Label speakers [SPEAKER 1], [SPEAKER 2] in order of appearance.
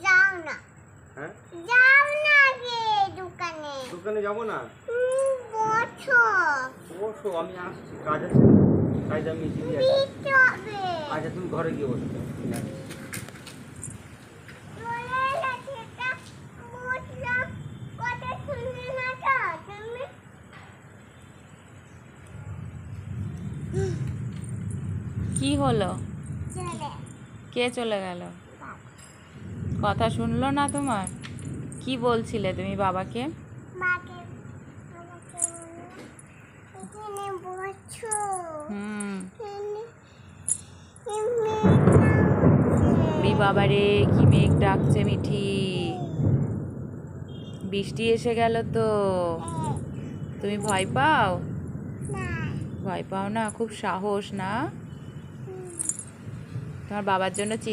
[SPEAKER 1] যাও না।
[SPEAKER 2] হ্যাঁ
[SPEAKER 1] যাও না রে দোকানে।
[SPEAKER 2] দোকানে যাবো না।
[SPEAKER 1] বসো।
[SPEAKER 2] বসো, আমি আসছি, কাজ আছে, কাজ আমি মিটিয়ে আসছি।
[SPEAKER 1] দিতে হবে।
[SPEAKER 2] আচ্ছা তুমি ঘরে গিয়ে বসো।
[SPEAKER 1] চলে গেছে তা বসলাম, কথা শুনলে না তো তুমি?
[SPEAKER 3] কি হলো?
[SPEAKER 1] চলে
[SPEAKER 3] কে চলে গেল? কথা শুনলো না তোমার? কি বলছিলে তুমি বাবাকে?
[SPEAKER 1] মাকে আমাকে এখানে বসো।
[SPEAKER 3] হুম।
[SPEAKER 1] এখানে
[SPEAKER 3] বাবারে কি মেঘ ডাকছে মিঠি, বৃষ্টি এসে গেল তো। তুমি ভয় পাও?
[SPEAKER 1] না।
[SPEAKER 3] ভয় পাও না? খুব সাহস না? তোমার বাবার জন্য চিন্তা